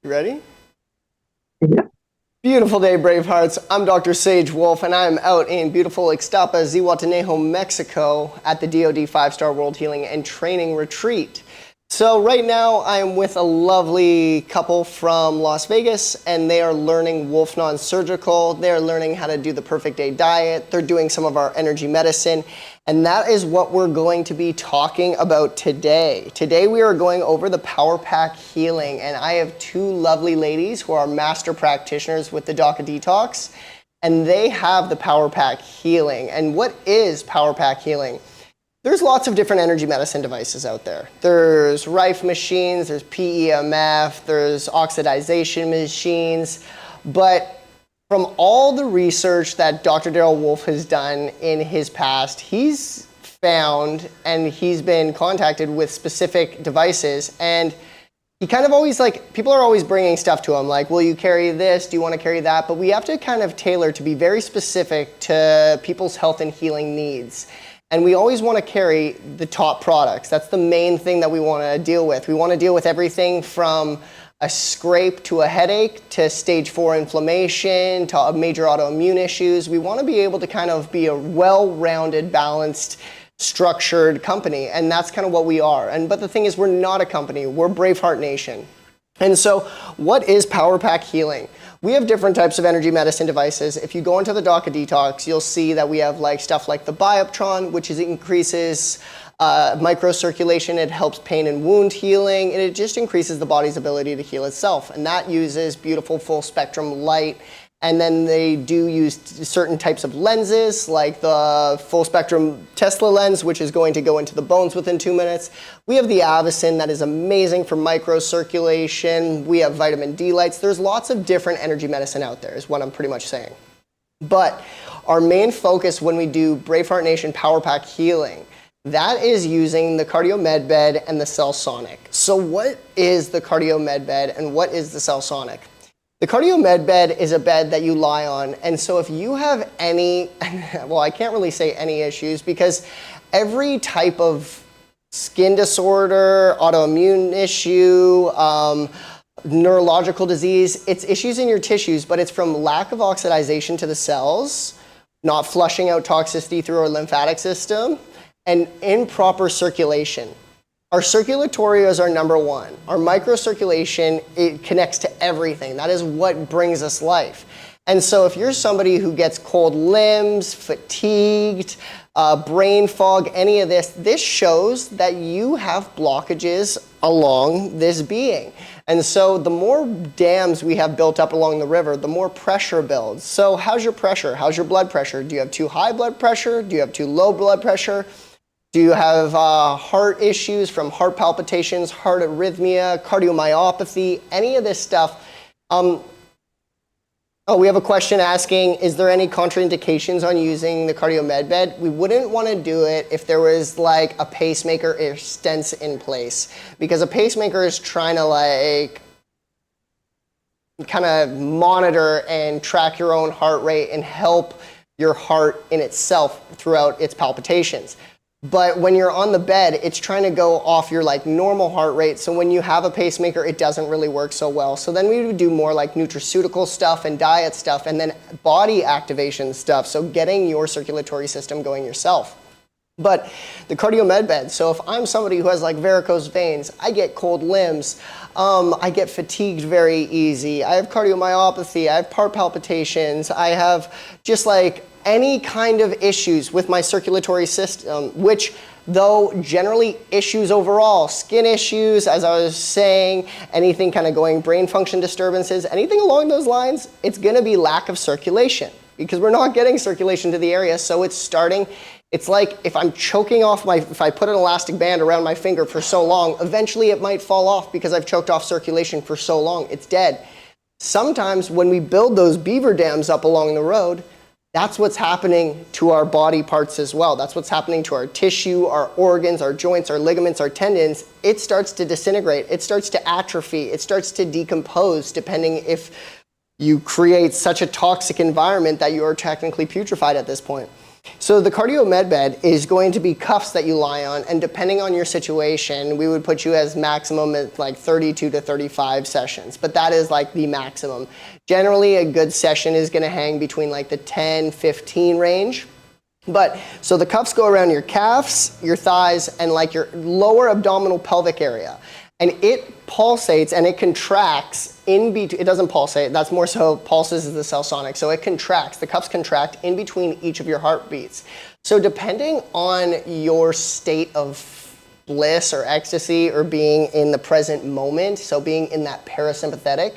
Ready? Yeah. Beautiful day, Bravehearts. I'm Dr. Sage Wolf, and I'm out in beautiful Ixtapa, Zihuatanejo, Mexico at the DoD 5-Star World Healing and Training Retreat. So right now I'm with a lovely couple from Las Vegas, and they are learning Wolf Non-Surgical. They're learning how to do the perfect day diet. They're doing some of our energy medicine, and that is what we're going to be talking about today. Today we are going over the Powerpack Healing, and I have two lovely ladies who are master practitioners with the Doca Detox, and they have the Powerpack Healing. And what is Powerpack Healing? There's lots of different energy medicine devices out there. There's Rife machines, there's PEMF, there's oxidization machines, but from all the research that Dr. Darrell Wolf has done in his past, he's found and he's been contacted with specific devices, and he kind of always people are always bringing stuff to him like, will you carry this? Do you want to carry that? But we have to kind of tailor to be very specific to people's health and healing needs. And we always want to carry the top products. That's the main thing that we want to deal with. We want to deal with everything from a scrape to a headache to stage 4 inflammation to major autoimmune issues. We want to be able to kind of be a well-rounded, balanced, structured company. And that's kind of what we are. But the thing is, we're not a company. We're Braveheart Nation. And so what is Powerpack Healing? We have different types of energy medicine devices. If you go into the Doca Detox, you'll see that we have stuff like the Bioptron, which increases microcirculation. It helps pain and wound healing, and it just increases the body's ability to heal itself. And that uses beautiful full spectrum light. And then they do use certain types of lenses, like the full spectrum Tesla lens, which is going to go into the bones within 2 minutes. We have the Avicen that is amazing for microcirculation. We have vitamin D lights. There's lots of different energy medicine out there is what I'm pretty much saying. But our main focus when we do Braveheart Nation Powerpack Healing, that is using the Cardio Med Bed and the Cell Sonic. So what is the Cardio Med Bed and what is the Cell Sonic? The Cardio Med Bed is a bed that you lie on, and so if you have any, well, I can't really say any issues because every type of skin disorder, autoimmune issue, neurological disease, it's issues in your tissues, but it's from lack of oxidization to the cells, not flushing out toxicity through our lymphatic system, and improper circulation. Our circulatory is our number one. Our microcirculation, it connects to everything. That is what brings us life. And so if you're somebody who gets cold limbs, fatigued, brain fog, any of this shows that you have blockages along this being. And so the more dams we have built up along the river, the more pressure builds. So how's your pressure? How's your blood pressure? Do you have too high blood pressure? Do you have too low blood pressure? Do you have heart issues from heart palpitations, heart arrhythmia, cardiomyopathy, any of this stuff? Oh, we have a question asking, is there any contraindications on using the Cardio Med Bed? We wouldn't want to do it if there was a pacemaker or stents in place, because a pacemaker is trying to kind of monitor and track your own heart rate and help your heart in itself throughout its palpitations. But when you're on the bed, it's trying to go off your normal heart rate. So when you have a pacemaker, it doesn't really work so well. So then we would do more nutraceutical stuff and diet stuff and then body activation stuff. So getting your circulatory system going yourself. But the Cardio Med Bed, so if I'm somebody who has varicose veins, I get cold limbs, I get fatigued very easy, I have cardiomyopathy, I have heart palpitations, I have just any kind of issues with my circulatory system, which though generally issues overall, skin issues, as I was saying, anything kind of going brain function disturbances, anything along those lines, it's going to be lack of circulation because we're not getting circulation to the area. So it's like if I'm choking off if I put an elastic band around my finger for so long, eventually it might fall off because I've choked off circulation for so long, it's dead. Sometimes when we build those beaver dams up along the road, that's what's happening to our body parts as well. That's what's happening to our tissue, our organs, our joints, our ligaments, our tendons. It starts to disintegrate. It starts to atrophy. It starts to decompose depending if you create such a toxic environment that you are technically putrefied at this point. So the cardio med bed is going to be cuffs that you lie on, and depending on your situation, we would put you as maximum at like 32 to 35 sessions, but that is like the maximum. Generally, a good session is going to hang between like the 10, 15 range. But so the cuffs go around your calves, your thighs, and like your lower abdominal pelvic area. And it pulsates and it contracts in between. It doesn't pulsate, that's more so pulses is the cell sonic. So it contracts, the cuffs contract in between each of your heartbeats. So depending on your state of bliss or ecstasy or being in the present moment, so being in that parasympathetic,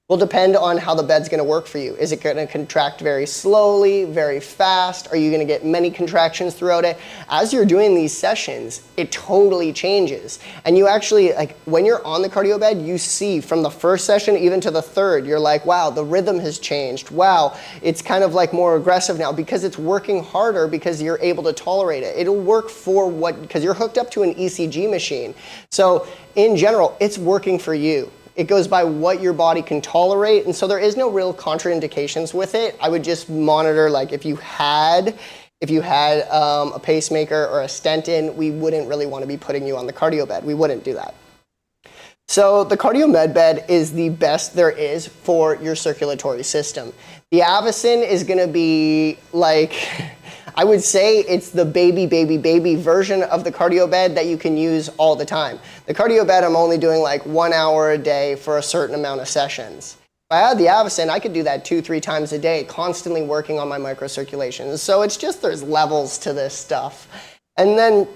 will depend on how the bed's gonna work for you. Is it gonna contract very slowly, very fast? Are you gonna get many contractions throughout it? As you're doing these sessions, it totally changes. And you actually, like when you're on the cardio bed, you see from the first session even to the third, you're like, wow, the rhythm has changed. Wow, it's kind of like more aggressive now because it's working harder because you're able to tolerate it. It'll work for because you're hooked up to an ECG machine. So in general, it's working for you. It goes by what your body can tolerate, and so there is no real contraindications with it. I would just monitor, like if you had a pacemaker or a stent in, we wouldn't really want to be putting you on the cardio bed. We wouldn't do that. So the cardio med bed is the best there is for your circulatory system. The Avicen is going to be like, I would say it's the baby version of the cardio bed that you can use all the time. The cardio bed, I'm only doing like 1 hour a day for a certain amount of sessions. If I had the Avicen, I could do that 2-3 times a day, constantly working on my microcirculation. So it's just, there's levels to this stuff. And then,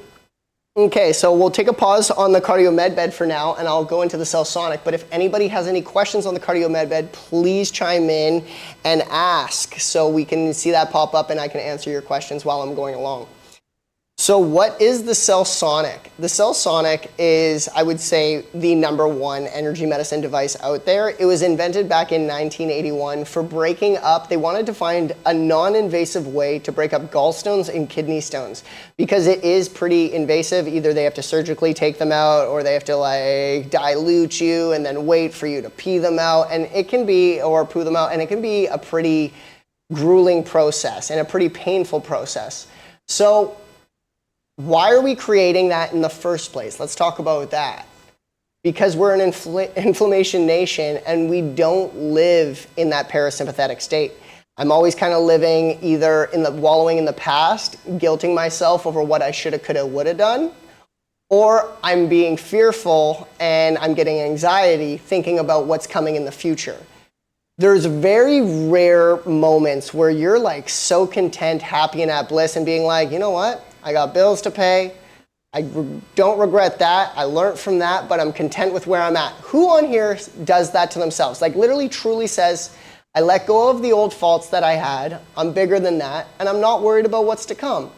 okay, so we'll take a pause on the cardio med bed for now, and I'll go into the cell sonic. But if anybody has any questions on the cardio med bed, please chime in and ask so we can see that pop up and I can answer your questions while I'm going along. So what is the cell sonic? The cell sonic is, I would say, the #1 energy medicine device out there. It was invented back in 1981 for breaking up. They wanted to find a non-invasive way to break up gallstones and kidney stones because it is pretty invasive. Either they have to surgically take them out or they have to like dilute you and then wait for you to pee them out, and it can be, or poo them out, and it can be a pretty grueling process and a pretty painful process. So why are we creating that in the first place? Let's talk about that. Because we're an inflammation nation and we don't live in that parasympathetic state. I'm always kind of living either wallowing in the past, guilting myself over what I shoulda, coulda, woulda done, or I'm being fearful and I'm getting anxiety thinking about what's coming in the future. There's very rare moments where you're like so content, happy, and at bliss and being like, you know what? I got bills to pay. I don't regret that. I learned from that, but I'm content with where I'm at. Who on here does that to themselves? Like literally truly says, I let go of the old faults that I had. I'm bigger than that, and I'm not worried about what's to come.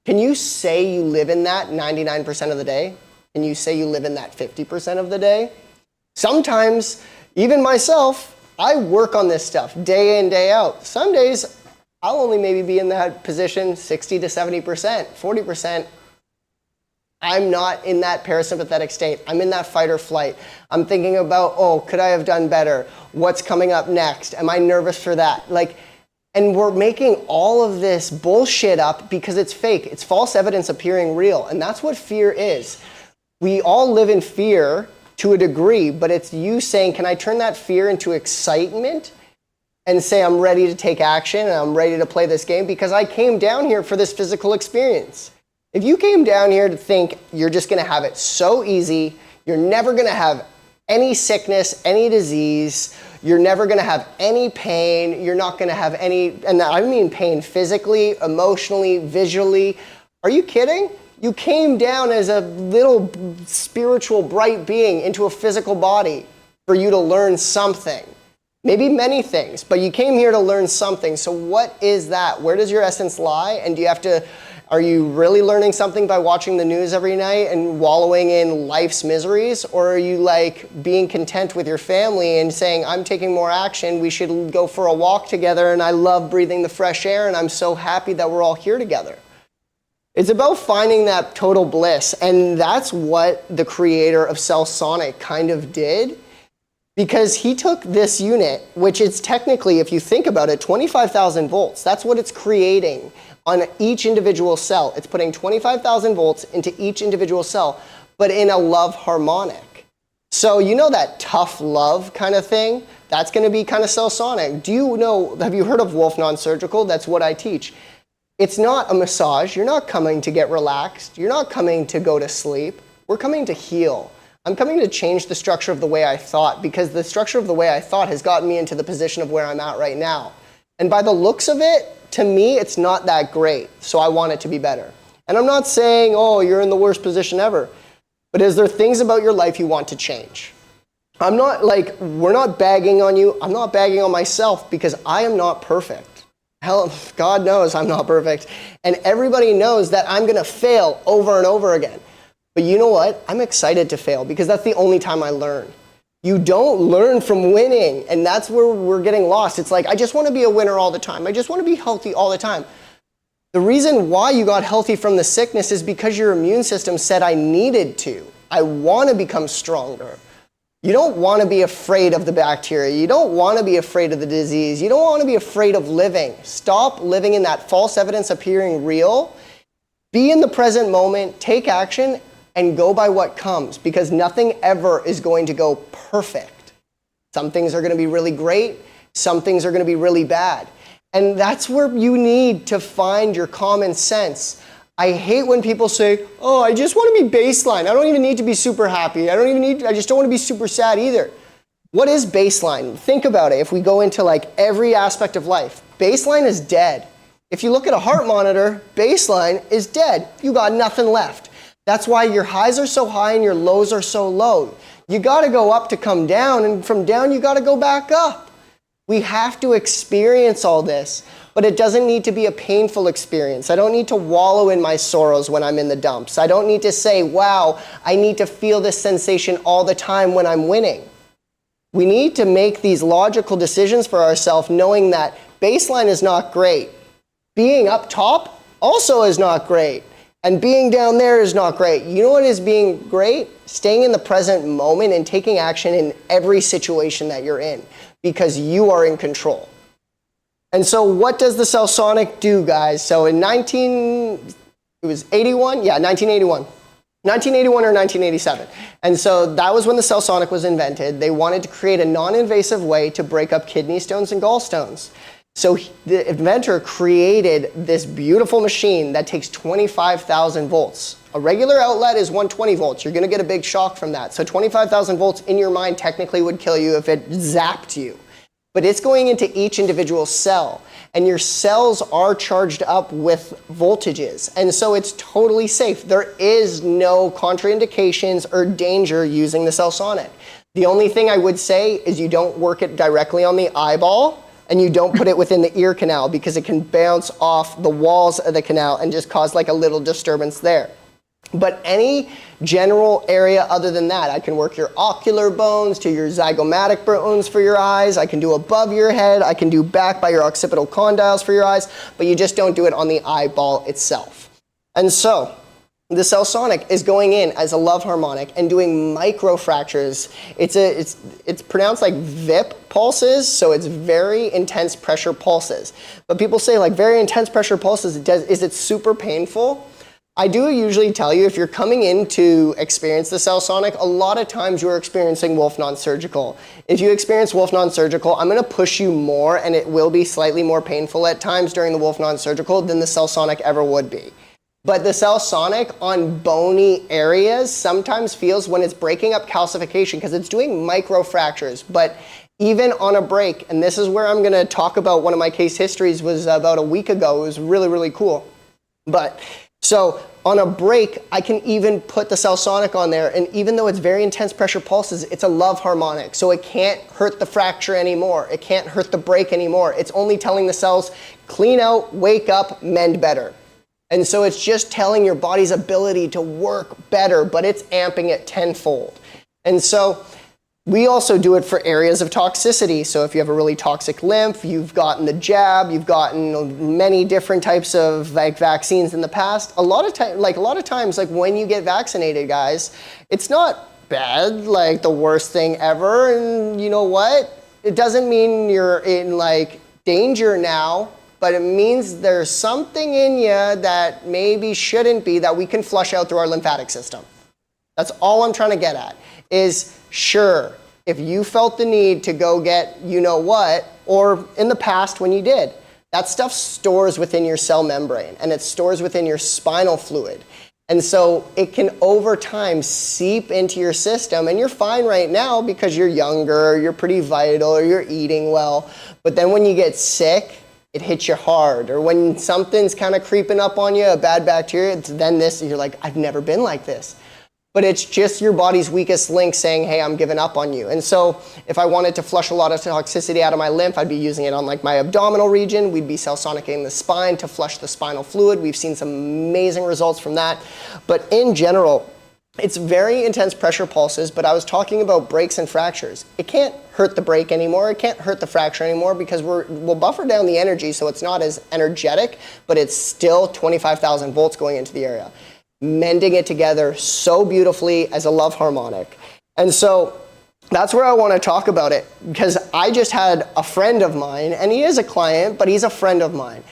Can you say you live in that 99% of the day? Can you say you live in that 50% of the day? Sometimes, even myself, I work on this stuff day in, day out. Some days, I'll only maybe be in that position 60 to 70%, 40%. I'm not in that parasympathetic state. I'm in that fight or flight. I'm thinking about, oh, could I have done better? What's coming up next? Am I nervous for that? And we're making all of this bullshit up because it's fake. It's false evidence appearing real. And that's what fear is. We all live in fear to a degree, but it's you saying, can I turn that fear into excitement? And say I'm ready to take action and I'm ready to play this game because I came down here for this physical experience. If you came down here to think you're just gonna have it so easy, you're never gonna have any sickness, any disease, you're never gonna have any pain, you're not gonna have any, and I mean pain physically, emotionally, visually. Are you kidding? You came down as a little spiritual bright being into a physical body for you to learn something. Maybe many things, but you came here to learn something. So what is that? Where does your essence lie? And are you really learning something by watching the news every night and wallowing in life's miseries? Or are you like being content with your family and saying, I'm taking more action, we should go for a walk together, and I love breathing the fresh air and I'm so happy that we're all here together. It's about finding that total bliss, and that's what the creator of Cell Sonic kind of did. Because he took this unit, which is technically, if you think about it, 25,000 volts. That's what it's creating on each individual cell. It's putting 25,000 volts into each individual cell, but in a love harmonic. So you know that tough love kind of thing? That's going to be kind of cell sonic. Have you heard of Wolf Non-Surgical? That's what I teach. It's not a massage. You're not coming to get relaxed. You're not coming to go to sleep. We're coming to heal. I'm coming to change the structure of the way I thought, because the structure of the way I thought has gotten me into the position of where I'm at right now. And by the looks of it, to me, it's not that great. So I want it to be better. And I'm not saying, oh, you're in the worst position ever. But is there things about your life you want to change? We're not bagging on you. I'm not bagging on myself, because I am not perfect. Hell, God knows I'm not perfect. And everybody knows that I'm going to fail over and over again. But you know what? I'm excited to fail, because that's the only time I learn. You don't learn from winning, and that's where we're getting lost. It's like, I just want to be a winner all the time. I just want to be healthy all the time. The reason why you got healthy from the sickness is because your immune system said, I needed to. I want to become stronger. You don't want to be afraid of the bacteria. You don't want to be afraid of the disease. You don't want to be afraid of living. Stop living in that false evidence appearing real. Be in the present moment, take action, and go by what comes, because nothing ever is going to go perfect. Some things are going to be really great. Some things are going to be really bad. And that's where you need to find your common sense. I hate when people say, oh, I just want to be baseline. I don't even need to be super happy. I just don't want to be super sad either. What is baseline? Think about it. If we go into like every aspect of life, baseline is dead. If you look at a heart monitor, baseline is dead. You got nothing left. That's why your highs are so high and your lows are so low. You got to go up to come down, and from down you got to go back up. We have to experience all this, but it doesn't need to be a painful experience. I don't need to wallow in my sorrows when I'm in the dumps. I don't need to say, wow, I need to feel this sensation all the time when I'm winning. We need to make these logical decisions for ourselves, knowing that baseline is not great. Being up top also is not great. And being down there is not great. You know what is being great? Staying in the present moment and taking action in every situation that you're in, because you are in control. And so what does the Cell Sonic do, guys? So in 1981? Yeah, 1981. 1981 or 1987. And so that was when the Cell Sonic was invented. They wanted to create a non-invasive way to break up kidney stones and gallstones. So the inventor created this beautiful machine that takes 25,000 volts. A regular outlet is 120 volts. You're going to get a big shock from that. So 25,000 volts in your mind technically would kill you if it zapped you. But it's going into each individual cell. And your cells are charged up with voltages. And so it's totally safe. There is no contraindications or danger using the Cell Sonic. The only thing I would say is you don't work it directly on the eyeball, and you don't put it within the ear canal, because it can bounce off the walls of the canal and just cause like a little disturbance there. But any general area other than that, I can work your ocular bones to your zygomatic bones for your eyes. I can do above your head. I can do back by your occipital condyles for your eyes, but you just don't do it on the eyeball itself. And so the Cell Sonic is going in as a love harmonic and doing microfractures. It's pronounced like VIP pulses, so it's very intense pressure pulses. But people say like very intense pressure pulses, is it super painful? I do usually tell you, if you're coming in to experience the Cell Sonic, a lot of times you're experiencing Wolf Non-Surgical. If you experience Wolf Non-Surgical, I'm going to push you more, and it will be slightly more painful at times during the Wolf Non-Surgical than the Cell Sonic ever would be. But the Cell Sonic on bony areas sometimes feels when it's breaking up calcification, because it's doing microfractures. But even on a break, and this is where I'm going to talk about one of my case histories, was about a week ago. It was really, really cool. But so on a break, I can even put the Cell Sonic on there, and even though it's very intense pressure pulses, it's a love harmonic, so it can't hurt the fracture anymore. It can't hurt the break anymore. It's only telling the cells, clean out, wake up, mend better. And so it's just telling your body's ability to work better, but it's amping it tenfold. And so we also do it for areas of toxicity. So if you have a really toxic lymph, you've gotten the jab, you've gotten many different types of like vaccines in the past. A lot of times, like when you get vaccinated, guys, it's not bed, like the worst thing ever. And you know what? It doesn't mean you're in like danger now, but it means there's something in you that maybe shouldn't be, that we can flush out through our lymphatic system. That's all I'm trying to get at is, sure, if you felt the need to go get you know what, or in the past when you did, that stuff stores within your cell membrane and it stores within your spinal fluid. And so it can over time seep into your system, and you're fine right now because you're younger, you're pretty vital, or you're eating well. But then when you get sick, it hits you hard. Or when something's kind of creeping up on you, a bad bacteria, it's then this, and you're like, I've never been like this. But it's just your body's weakest link saying, hey, I'm giving up on you. And so if I wanted to flush a lot of toxicity out of my lymph, I'd be using it on like my abdominal region. We'd be cell sonicking the spine to flush the spinal fluid. We've seen some amazing results from that. But in general, it's very intense pressure pulses, but I was talking about breaks and fractures. It can't hurt the break anymore. It can't hurt the fracture anymore because we'll buffer down the energy so it's not as energetic, but it's still 25,000 volts going into the area, mending it together so beautifully as a love harmonic. And so that's where I want to talk about it, because I just had a friend of mine, and he is a client, but he's a friend of mine.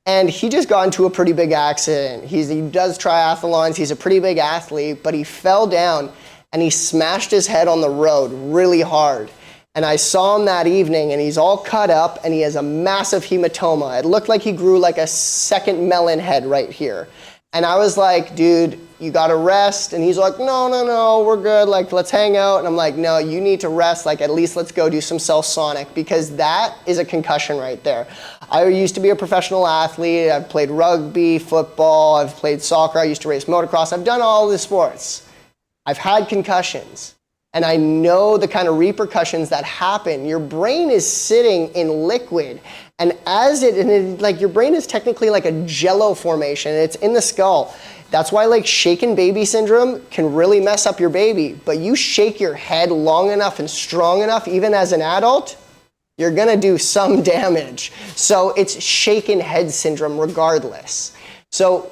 And he just got into a pretty big accident. He does triathlons, he's a pretty big athlete, but he fell down and he smashed his head on the road really hard. And I saw him that evening and he's all cut up and he has a massive hematoma. It looked like he grew like a second melon head right here. And I was like, dude, you gotta rest. And he's like, no, we're good. Like, let's hang out. And I'm like, no, you need to rest. Like, at least let's go do some cell sonic, because that is a concussion right there. I used to be a professional athlete. I've played rugby, football, I've played soccer. I used to race motocross. I've done all the sports. I've had concussions. And I know the kind of repercussions that happen. Your brain is sitting in liquid. And like your brain is technically like a jello formation. It's in the skull. That's why like shaken baby syndrome can really mess up your baby. But you shake your head long enough and strong enough, even as an adult, you're gonna do some damage. So it's shaken head syndrome regardless. So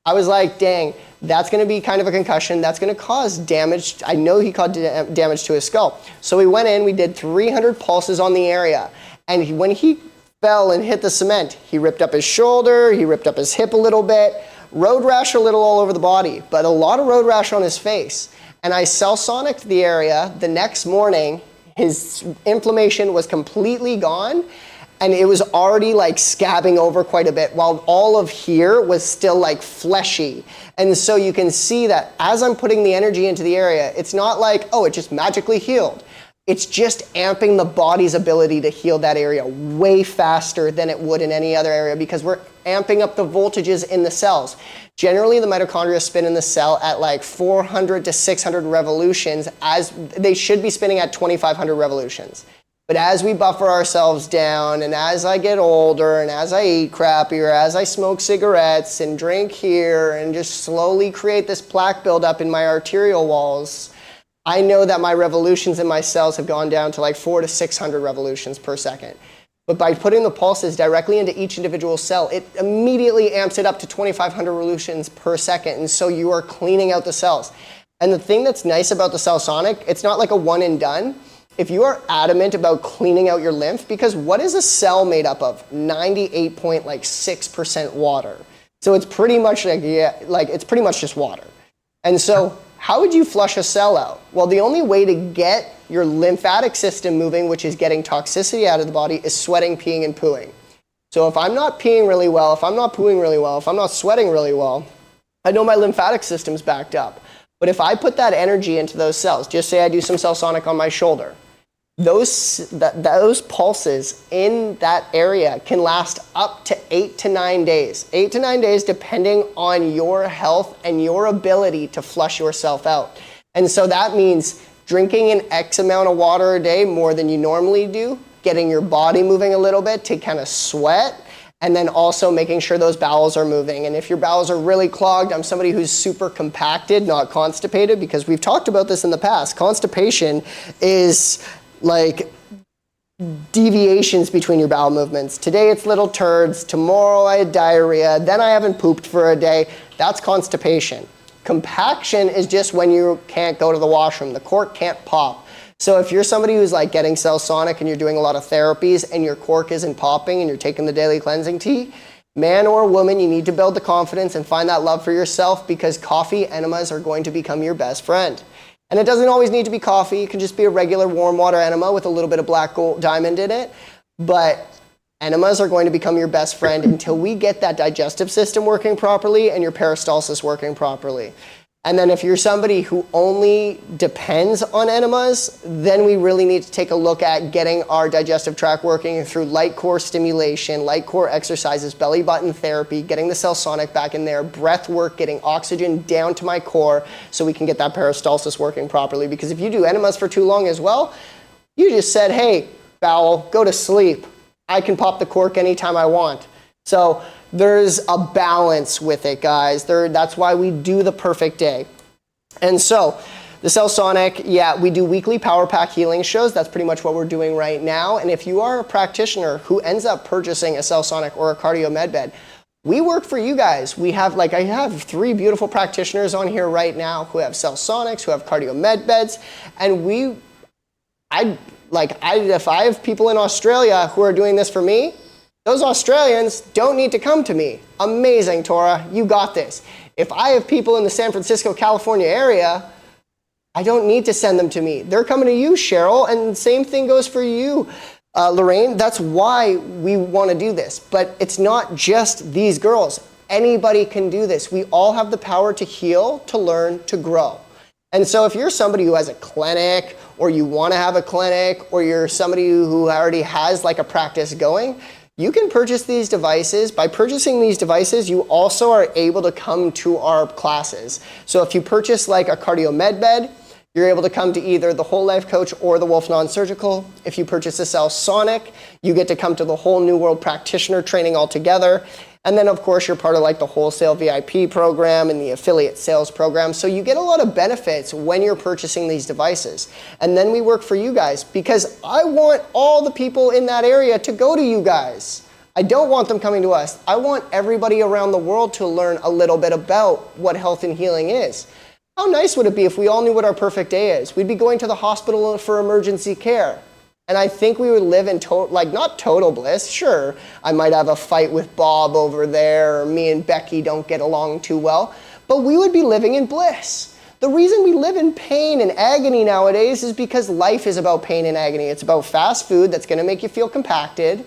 I was like, dang, that's gonna be kind of a concussion. That's gonna cause damage. I know he caused damage to his skull. So we went in, we did 300 pulses on the area. And when he fell and hit the cement, he ripped up his shoulder, he ripped up his hip a little bit, road rash a little all over the body, but a lot of road rash on his face. And I cell sonicked the area. The next morning, his inflammation was completely gone, and it was already like scabbing over quite a bit, while all of here was still like fleshy. And so you can see that as I'm putting the energy into the area, it's not like, oh, it just magically healed. It's just amping the body's ability to heal that area way faster than it would in any other area, because we're amping up the voltages in the cells. Generally, the mitochondria spin in the cell at like 400 to 600 revolutions, as they should be spinning at 2,500 revolutions. But as we buffer ourselves down, and as I get older, and as I eat crappy, or as I smoke cigarettes and drink here, and just slowly create this plaque buildup in my arterial walls, I know that my revolutions in my cells have gone down to like 400 to 600 revolutions per second. But by putting the pulses directly into each individual cell, it immediately amps it up to 2,500 revolutions per second. And so you are cleaning out the cells. And the thing that's nice about the cell sonic, it's not like a one and done. If you are adamant about cleaning out your lymph, because what is a cell made up of? 98.6% water. So it's pretty much it's pretty much just water. And so how would you flush a cell out? Well, the only way to get your lymphatic system moving, which is getting toxicity out of the body, is sweating, peeing, and pooing. So if I'm not peeing really well, if I'm not pooing really well, if I'm not sweating really well, I know my lymphatic system's backed up. But if I put that energy into those cells, just say I do some cell sonic on my shoulder, those pulses in that area can last up to 8 to 9 days. 8 to 9 days depending on your health and your ability to flush yourself out. And so that means drinking an X amount of water a day, more than you normally do, getting your body moving a little bit to kind of sweat, and then also making sure those bowels are moving. And if your bowels are really clogged, I'm somebody who's super compacted, not constipated, because we've talked about this in the past. Constipation is like deviations between your bowel movements. Today it's little turds, tomorrow I had diarrhea, then I haven't pooped for a day. That's constipation. Compaction is just when you can't go to the washroom. The cork can't pop. So if you're somebody who's like getting Cellsonic and you're doing a lot of therapies and your cork isn't popping and you're taking the daily cleansing tea, man or woman, you need to build the confidence and find that love for yourself, because coffee enemas are going to become your best friend. And it doesn't always need to be coffee. It can just be a regular warm water enema with a little bit of black gold diamond in it. But enemas are going to become your best friend until we get that digestive system working properly and your peristalsis working properly. And then if you're somebody who only depends on enemas, then we really need to take a look at getting our digestive tract working through light core stimulation, light core exercises, belly button therapy, getting the Cellsonic back in there, breath work, getting oxygen down to my core so we can get that peristalsis working properly. Because if you do enemas for too long as well, you just said, hey, bowel, go to sleep. I can pop the cork anytime I want. So there's a balance with it, guys. That's why we do the perfect day. And so the Cellsonic, yeah, we do weekly Powerpack Healing shows. That's pretty much what we're doing right now. And if you are a practitioner who ends up purchasing a Cellsonic or a cardio med bed, we work for you guys. We have, I have 3 beautiful practitioners on here right now who have Cellsonics, who have cardio med beds. And if I have people in Australia who are doing this for me, those Australians don't need to come to me. Amazing, Tora, you got this. If I have people in the San Francisco, California area, I don't need to send them to me. They're coming to you, Cheryl, and same thing goes for you, Lorraine. That's why we want to do this. But it's not just these girls. Anybody can do this. We all have the power to heal, to learn, to grow. And so if you're somebody who has a clinic, or you want to have a clinic, or you're somebody who already has like a practice going, you can purchase these devices. By purchasing these devices, you also are able to come to our classes. So if you purchase like a cardio med bed, you're able to come to either the Whole Life Coach or the Wolf Non-Surgical. If you purchase a Cellsonic, you get to come to the whole New World Practitioner training altogether. And then, of course, you're part of like the wholesale VIP program and the affiliate sales program. So you get a lot of benefits when you're purchasing these devices. And then we work for you guys, because I want all the people in that area to go to you guys. I don't want them coming to us. I want everybody around the world to learn a little bit about what health and healing is. How nice would it be if we all knew what our perfect day is? We'd be going to the hospital for emergency care. And I think we would live in not total bliss. Sure, I might have a fight with Bob over there, or me and Becky don't get along too well, but we would be living in bliss. The reason we live in pain and agony nowadays is because life is about pain and agony. It's about fast food that's going to make you feel compacted.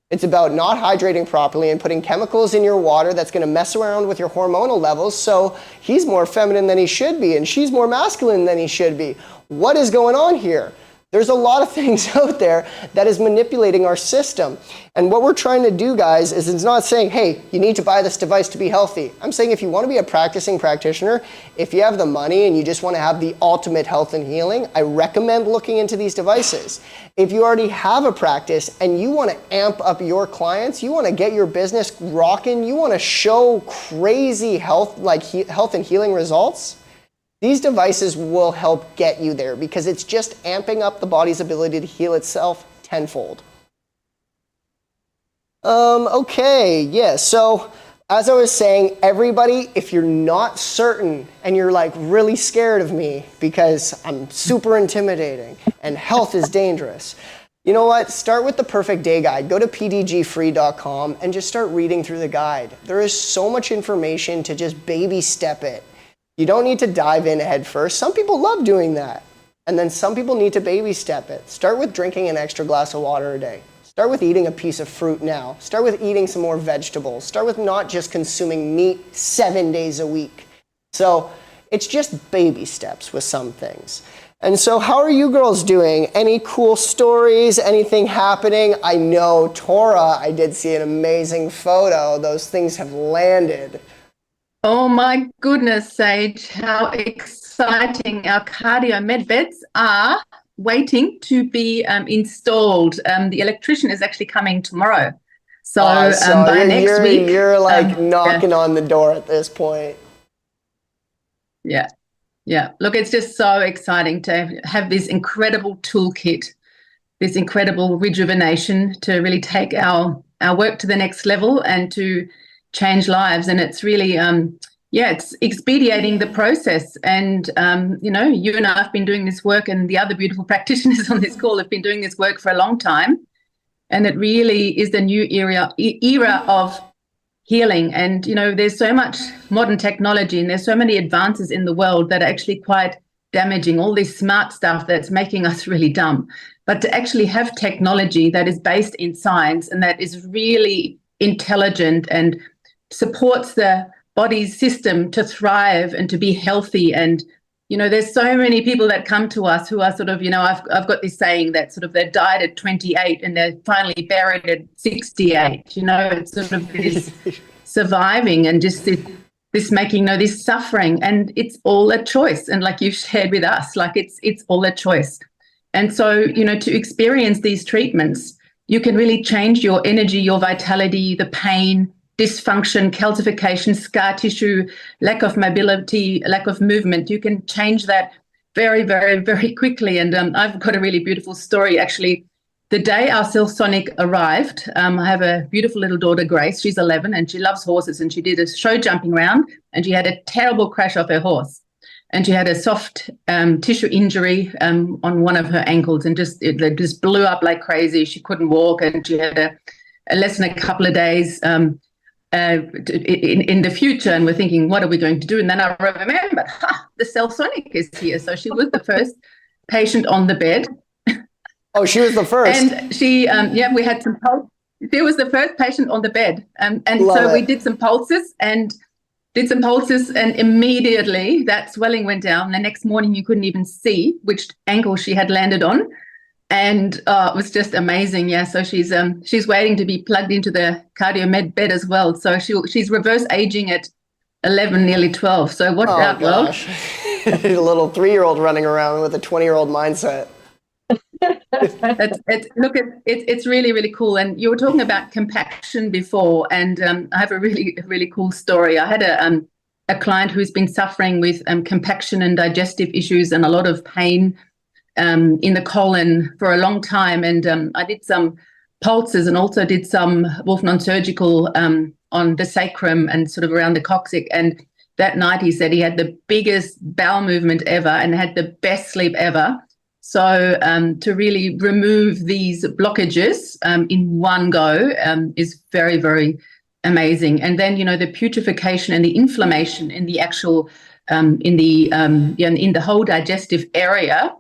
It's about not hydrating properly and putting chemicals in your water that's going to mess around with your hormonal levels, so he's more feminine than he should be and she's more masculine than he should be. What is going on here? There's a lot of things out there that is manipulating our system. And what we're trying to do, guys, is it's not saying, hey, you need to buy this device to be healthy. I'm saying if you want to be a practicing practitioner, if you have the money and you just want to have the ultimate health and healing, I recommend looking into these devices. If you already have a practice and you want to amp up your clients, you want to get your business rocking, you want to show crazy health and healing results, these devices will help get you there, because it's just amping up the body's ability to heal itself tenfold. Okay, yeah, so as I was saying, everybody, if you're not certain and you're like really scared of me because I'm super intimidating and health is dangerous, you know what? Start with the Perfect Day Guide. Go to pdgfree.com and just start reading through the guide. There is so much information to just baby step it. You don't need to dive in head first. Some people love doing that. And then some people need to baby step it. Start with drinking an extra glass of water a day. Start with eating a piece of fruit now. Start with eating some more vegetables. Start with not just consuming meat 7 days a week. So it's just baby steps with some things. And so how are you girls doing? Any cool stories? Anything happening? I know, Tora, I did see an amazing photo. Those things have landed. Oh my goodness, Sage, how exciting. Our cardio med beds are waiting to be installed. The electrician is actually coming tomorrow. So, by next week. You're like knocking on the door at this point. Yeah. Yeah. Look, it's just so exciting to have this incredible toolkit, this incredible rejuvenation to really take our work to the next level and to change lives. And it's really Yeah, it's expediting the process. And, you and I have been doing this work, and the other beautiful practitioners on this call have been doing this work for a long time. And it really is the new era of healing. And, there's so much modern technology and there's so many advances in the world that are actually quite damaging, all this smart stuff that's making us really dumb. But to actually have technology that is based in science and that is really intelligent and supports the body's system to thrive and to be healthy. And there's so many people that come to us who are sort of, I've got this saying that sort of they died at 28 and they're finally buried at 68. It's sort of this surviving and just this making this suffering, and it's all a choice. And like you've shared with us, like it's all a choice. And so, to experience these treatments, you can really change your energy, your vitality, the pain, dysfunction, calcification, scar tissue, lack of mobility, lack of movement. You can change that very, very, very quickly. And I've got a really beautiful story, actually. The day our Cellsonic arrived, I have a beautiful little daughter, Grace. She's 11 and she loves horses, and she did a show jumping round and she had a terrible crash off her horse. And she had a soft tissue injury on one of her ankles, and it just blew up like crazy. She couldn't walk, and she had a lesson a couple of days in the future. And we're thinking, what are we going to do? And then I remembered, the Cellsonic is here. So she was the first patient on the bed. Oh, she was the first. And she, we had some pulse. She was the first patient on the bed. And so we did some pulses and immediately that swelling went down. The next morning you couldn't even see which ankle she had landed on. And it was just amazing. Yeah. So she's waiting to be plugged into the cardiomed bed as well. So she's reverse aging at 11, nearly 12. So watch out, gosh. A little 3-year-old running around with a 20-year-old mindset. It's really, really cool. And you were talking about compaction before, and I have a really, really cool story. I had a client who's been suffering with compaction and digestive issues and a lot of pain in the colon for a long time. And I did some pulses and also did some Wolf non-surgical on the sacrum and sort of around the coccyx. And that night he said he had the biggest bowel movement ever and had the best sleep ever. So to really remove these blockages in one go is very, very amazing. And then, the putrefaction and the inflammation in the actual, in the whole digestive area,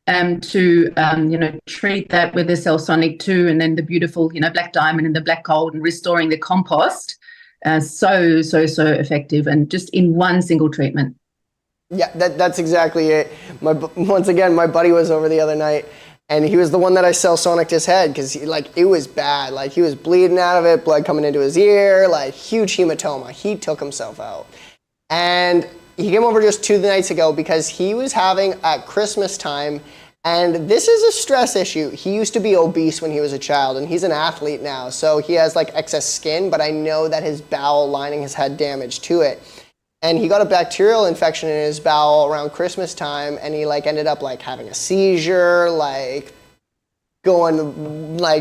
to treat that with the Cellsonic too, and then the beautiful, black diamond and the black gold, and restoring the compost. So effective, and just in one single treatment. Yeah, that's exactly it. Once again, my buddy was over the other night, and he was the one that I Cellsonicked his head because it was bad. Like, he was bleeding out of it, blood coming into his ear, like huge hematoma. He took himself out. And he came over just 2 nights ago because he was having at Christmas time, and this is a stress issue. He used to be obese when he was a child, and he's an athlete now. So he has like excess skin, but I know that his bowel lining has had damage to it. And he got a bacterial infection in his bowel around Christmas time, and he ended up having a seizure,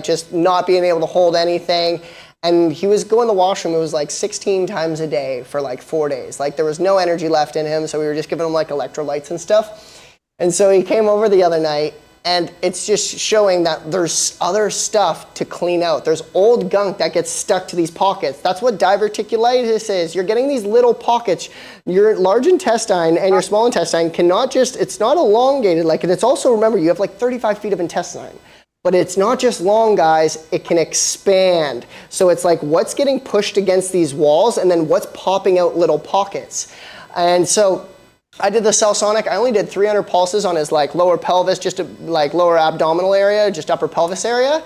just not being able to hold anything. And he was going to the washroom, it was 16 times a day for 4 days. There was no energy left in him, so we were just giving him electrolytes and stuff. And so he came over the other night, and it's just showing that there's other stuff to clean out. There's old gunk that gets stuck to these pockets. That's what diverticulitis is. You're getting these little pockets. Your large intestine and your small intestine cannot it's not elongated, and it's also, remember, you have 35 feet of intestine. But it's not just long, guys, it can expand. So it's what's getting pushed against these walls, and then what's popping out little pockets. And so I did the Cellsonic. I only did 300 pulses on his lower pelvis, just lower abdominal area, just upper pelvis area.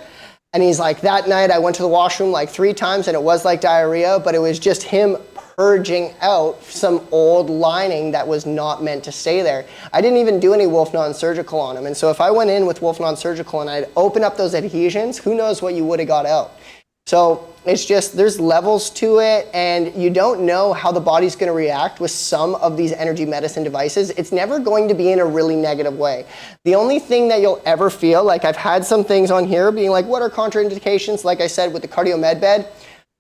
And he's that night I went to the washroom 3 times, and it was diarrhea, but it was just him purging out some old lining that was not meant to stay there. I didn't even do any Wolf non-surgical on him. And so if I went in with Wolf non-surgical and I'd open up those adhesions, who knows what you would have got out. So it's just, there's levels to it, and you don't know how the body's going to react with some of these energy medicine devices. It's never going to be in a really negative way. The only thing that you'll ever feel, I've had some things on here being what are contraindications? Like I said, with the cardiomed bed,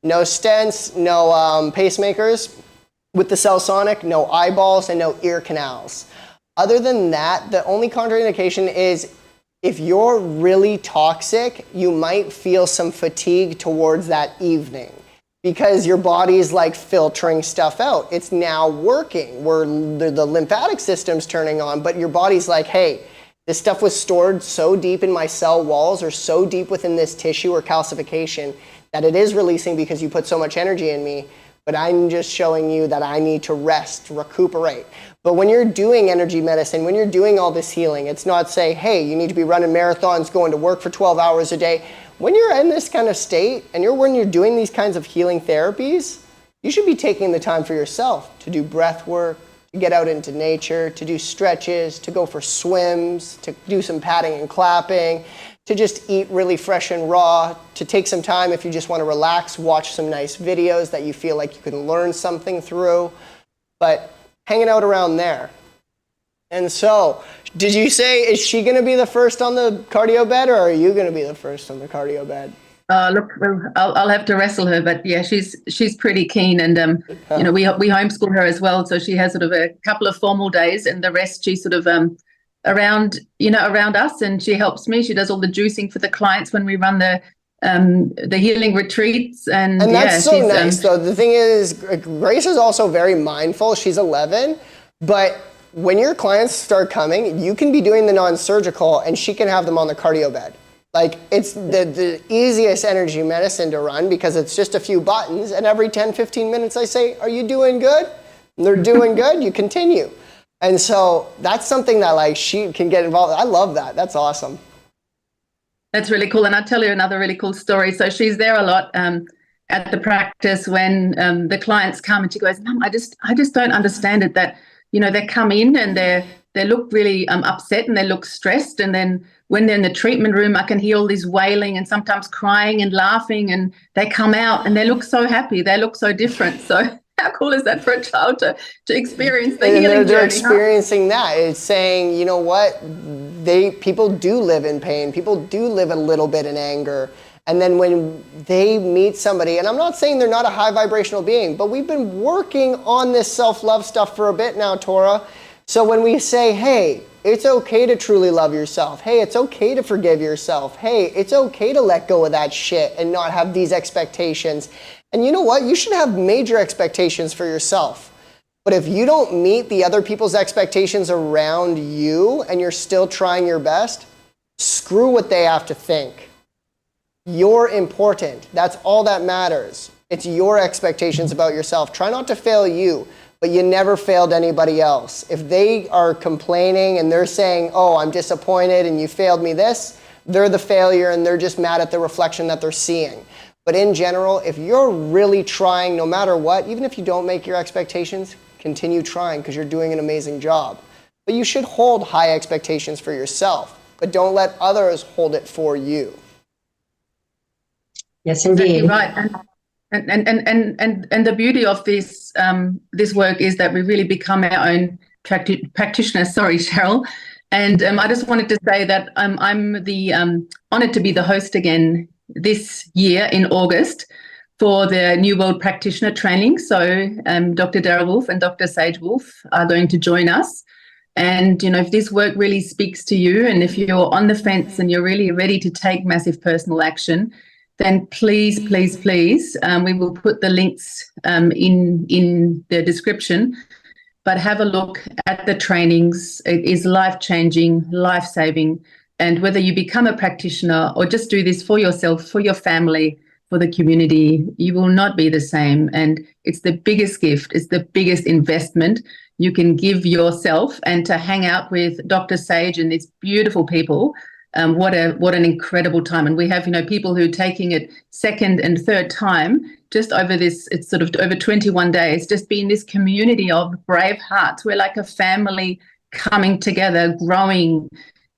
no stents, no pacemakers. With the Cellsonic, no eyeballs and no ear canals. Other than that, the only contraindication is if you're really toxic, you might feel some fatigue towards that evening because your body's like filtering stuff out. It's now working where the lymphatic system's turning on, but your body's like, hey, this stuff was stored so deep in my cell walls or so deep within this tissue or calcification that it is releasing because you put so much energy in me, but I'm just showing you that I need to rest, recuperate. But when you're doing energy medicine, when you're doing all this healing, it's not say, hey, you need to be running marathons, going to work for 12 hours a day. When you're in this kind of state and when you're doing these kinds of healing therapies, you should be taking the time for yourself to do breath work, to get out into nature, to do stretches, to go for swims, to do some patting and clapping, to just eat really fresh and raw, to take some time if you just want to relax, watch some nice videos that you feel like you can learn something through. But hanging out around there. And so, did you say, is she going to be the first on the cardio bed, or are you going to be the first on the cardio bed? Look, well, I'll have to wrestle her, but yeah, she's pretty keen, and you know, we homeschool her as well, so she has sort of a couple of formal days, and the rest she's sort of around us, and she helps me. She does all the juicing for the clients when we run the healing retreats, and that's so nice. So the thing is, Grace is also very mindful. She's 11, but when your clients start coming, you can be doing the non-surgical, and she can have them on the cardio bed. Like, it's the easiest energy medicine to run because it's just a few buttons, and every 10, 15 minutes I say, are you doing good? And they're doing good, you continue. And so that's something that like she can get involved. I love that. That's awesome. That's really cool. And I'll tell you another really cool story. So she's there a lot at the practice when the clients come, and she goes, Mum, I just don't understand it, that, you know, they come in and they look really upset and they look stressed. And then when they're in the treatment room, I can hear all this wailing and sometimes crying and laughing, and they come out and they look so happy. They look so different. So how cool is that for a child to experience the healing journey? They're experiencing that. It's saying, you know what, people do live in pain. People do live a little bit in anger. And then when they meet somebody, and I'm not saying they're not a high vibrational being, but we've been working on this self-love stuff for a bit now, Tora. So when we say, hey, it's okay to truly love yourself. Hey, it's okay to forgive yourself. Hey, it's okay to let go of that shit and not have these expectations. And you know what? You should have major expectations for yourself. But if you don't meet the other people's expectations around you and you're still trying your best, screw what they have to think. You're important. That's all that matters. It's your expectations about yourself. Try not to fail you, but you never failed anybody else. If they are complaining and they're saying, oh, I'm disappointed and you failed me this, they're the failure and they're just mad at the reflection that they're seeing. But in general, if you're really trying, no matter what, even if you don't make your expectations, continue trying because you're doing an amazing job. But you should hold high expectations for yourself, but don't let others hold it for you. Yes, indeed. Exactly right. And the beauty of this this work is that we really become our own practitioners. Sorry, Cheryl. And I just wanted to say that I'm the honored to be the host again this year in August for the New World Practitioner Training. So Dr. Darryl Wolf and Dr. Sage Wolf are going to join us. And, you know, if this work really speaks to you, and if you're on the fence and you're really ready to take massive personal action, then please, please, please, we will put the links in the description. But have a look at the trainings. It is life-changing, life-saving. And whether you become a practitioner or just do this for yourself, for your family, for the community, you will not be the same. And it's the biggest gift. It's the biggest investment you can give yourself. And to hang out with Dr. Sage and these beautiful people, what an incredible time. And we have, you know, people who are taking it second and third time just over this, it's sort of over 21 days, just being this community of brave hearts. We're like a family coming together, growing,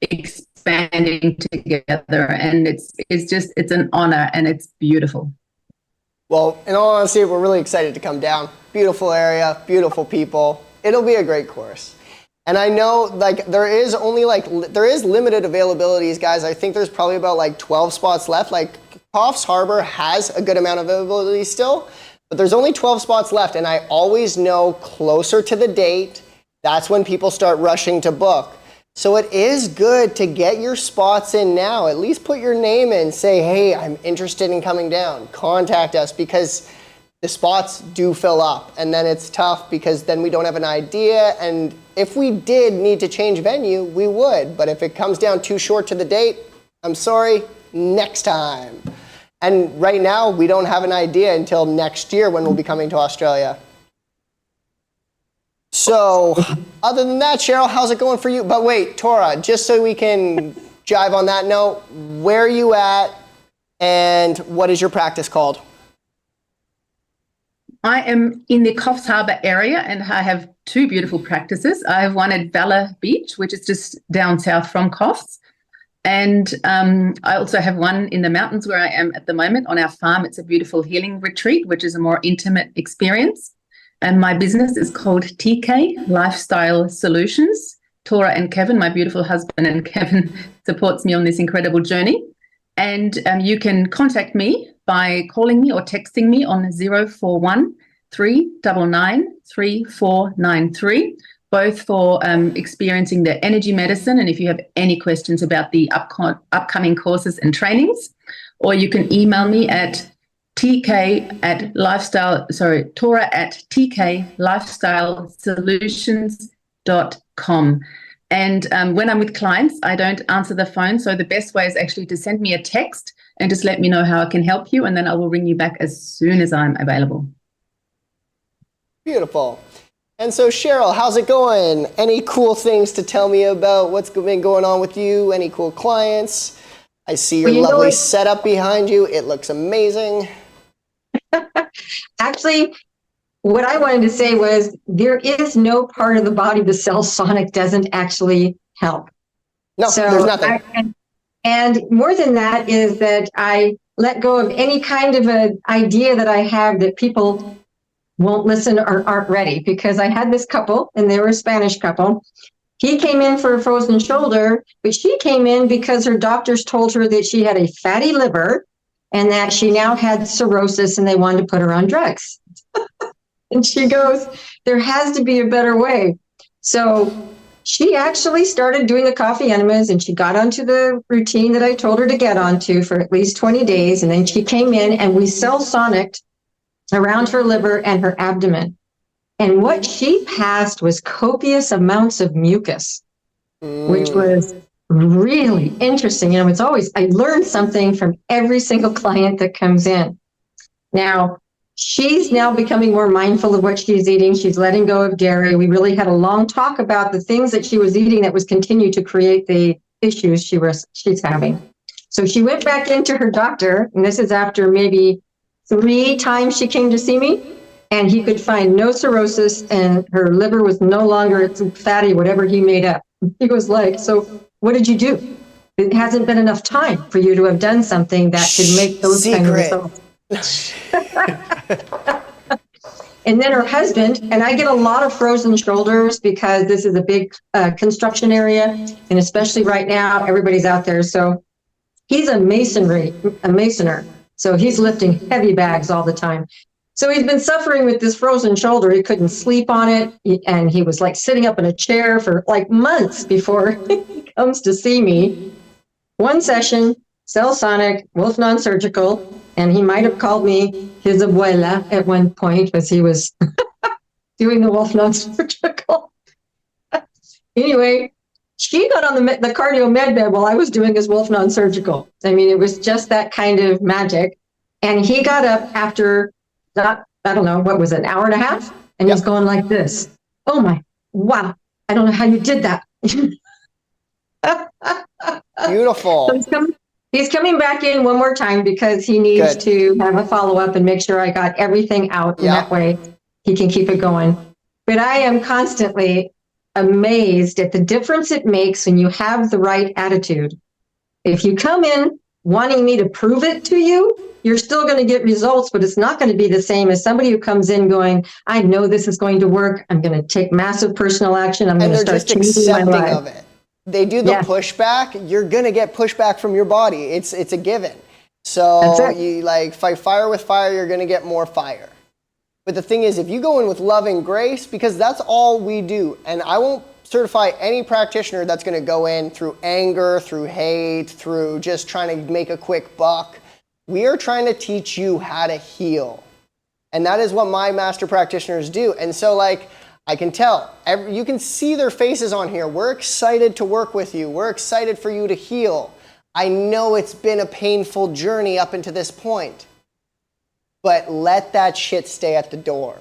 expanding together. And it's an honor and it's beautiful. Well, in all honesty, we're really excited to come down. Beautiful area, beautiful people. It'll be a great course. And I know like there is limited availabilities, guys. I think there's probably about like 12 spots left. Like Coffs Harbor has a good amount of availability still, but there's only 12 spots left, and I always know closer to the date, that's when people start rushing to book. So it is good to get your spots in now. At least put your name in, say, hey, I'm interested in coming down. Contact us, because the spots do fill up, and then it's tough because then we don't have an idea, and if we did need to change venue, we would. But if it comes down too short to the date, I'm sorry, next time. And right now, we don't have an idea until next year when we'll be coming to Australia. So, other than that, Cheryl, how's it going for you? But wait, Tora, just so we can jive on that note, where are you at and what is your practice called? I am in the Coffs Harbour area, and I have two beautiful practices. I have one at Valor Beach, which is just down south from Coffs. And I also have one in the mountains where I am at the moment on our farm. It's a beautiful healing retreat, which is a more intimate experience. And my business is called TK Lifestyle Solutions. Tora and Kevin, my beautiful husband, and Kevin supports me on this incredible journey. And you can contact me by calling me or texting me on 041 399 3493, both for experiencing the energy medicine, and if you have any questions about the upcoming courses and trainings, or you can email me at tora@tklifestylesolutions.com. And when I'm with clients, I don't answer the phone. So the best way is actually to send me a text and just let me know how I can help you. And then I will ring you back as soon as I'm available. Beautiful. And so Cheryl, how's it going? Any cool things to tell me about what's been going on with you? Any cool clients? I see your lovely setup behind you. It looks amazing. Actually, what I wanted to say was there is no part of the body the cell sonic doesn't actually help. No, so there's nothing. And more than that is that I let go of any kind of an idea that I have that people won't listen or aren't ready, because I had this couple, and they were a Spanish couple. He came in for a frozen shoulder, but she came in because her doctors told her that she had a fatty liver and that she now had cirrhosis, and they wanted to put her on drugs. And she goes, there has to be a better way. So she actually started doing the coffee enemas, and she got onto the routine that I told her to get onto for at least 20 days. And then she came in and we cell sonicked around her liver and her abdomen. And what she passed was copious amounts of mucus, which was really interesting. It's always, I learned something from every single client that comes in. Now, she's now becoming more mindful of what she's eating. She's letting go of dairy. We really had a long talk about the things that she was eating that was continue to create the issues she's having. So she went back into her doctor, and this is after maybe 3 times she came to see me, and he could find no cirrhosis, and her liver was no longer fatty, whatever he made up. He was like, so what did you do? It hasn't been enough time for you to have done something that could make those kind of results. And then her husband, and I get a lot of frozen shoulders because this is a big construction area, and especially right now, everybody's out there. So he's a masoner. So he's lifting heavy bags all the time. So he's been suffering with this frozen shoulder. He couldn't sleep on it, and he was like sitting up in a chair for like months before he comes to see me. One session, cell sonic, Wolf non-surgical, and he might have called me his abuela at one point because he was doing the Wolf non-surgical. Anyway, she got on the cardio med bed while I was doing his Wolf non-surgical. I mean, it was just that kind of magic. And he got up after, I don't know, what was it, an hour and a half? And he's going like this. Oh my, wow. I don't know how you did that. Beautiful. So he's coming back in one more time because he needs to have a follow-up and make sure I got everything out. And that way he can keep it going. But I am constantly amazed at the difference it makes when you have the right attitude. If you come in wanting me to prove it to you, you're still going to get results, but it's not going to be the same as somebody who comes in going, I know this is going to work. I'm going to take massive personal action. I'm going to start changing my life. Of it. They do the pushback. You're going to get pushback from your body. It's a given. So you like fight fire with fire, you're going to get more fire. But the thing is, if you go in with love and grace, because that's all we do, and I won't certify any practitioner that's going to go in through anger, through hate, through just trying to make a quick buck. We are trying to teach you how to heal. And that is what my master practitioners do. And so like, I can tell, you can see their faces on here. We're excited to work with you. We're excited for you to heal. I know it's been a painful journey up until this point, but let that shit stay at the door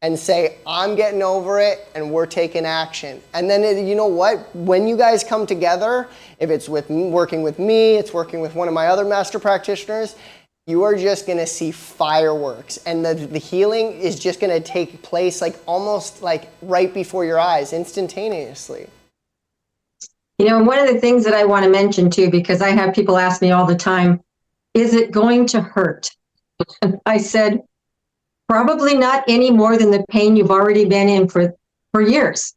and say, I'm getting over it and we're taking action. And then you know what? When you guys come together, if it's with working with me, it's working with one of my other master practitioners, you are just gonna see fireworks. And the healing is just gonna take place like almost like right before your eyes, instantaneously. You know, one of the things that I want to mention too, because I have people ask me all the time, is it going to hurt? I said, probably not any more than the pain you've already been in for years,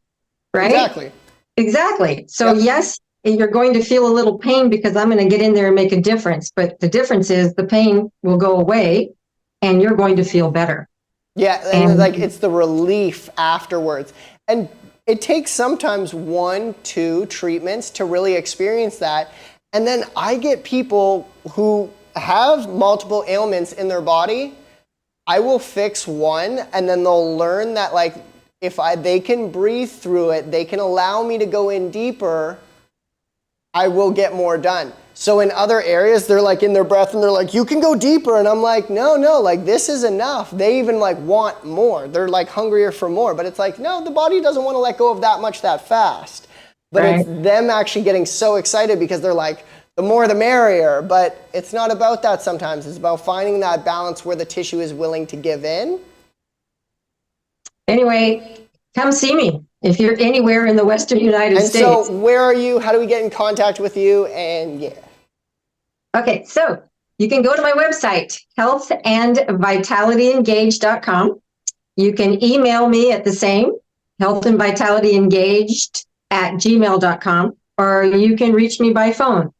right? Exactly. So yes, you're going to feel a little pain because I'm going to get in there and make a difference. But the difference is the pain will go away and you're going to feel better. Yeah, and like it's the relief afterwards. And it takes sometimes 1-2 treatments to really experience that. And then I get people who have multiple ailments in their body. I will fix one and then they'll learn that like if they can breathe through it, they can allow me to go in deeper, I will get more done. So in other areas, they're like in their breath and they're like, you can go deeper. And I'm like, no, like this is enough. They even like want more. They're like hungrier for more. But it's like, no, the body doesn't want to let go of that much that fast. But it's them actually getting so excited because they're like, the more the merrier. But it's not about that sometimes. It's about finding that balance where the tissue is willing to give in. Anyway, come see me if you're anywhere in the Western United States. So where are you? How do we get in contact with you? And yeah. Okay, so you can go to my website, healthandvitalityengaged.com. You can email me at the same, healthandvitalityengaged@gmail.com, or you can reach me by phone.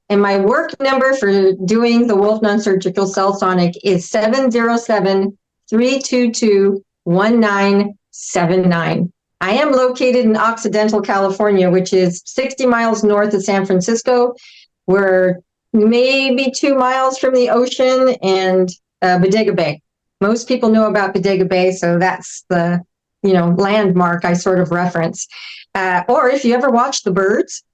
And my work number for doing the Wolf Non-Surgical Cell Sonic is 707-322-1979. I am located in Occidental, California, which is 60 miles north of San Francisco. We're maybe 2 miles from the ocean and Bodega Bay. Most people know about Bodega Bay, so that's the landmark I sort of reference. Or if you ever watched The Birds,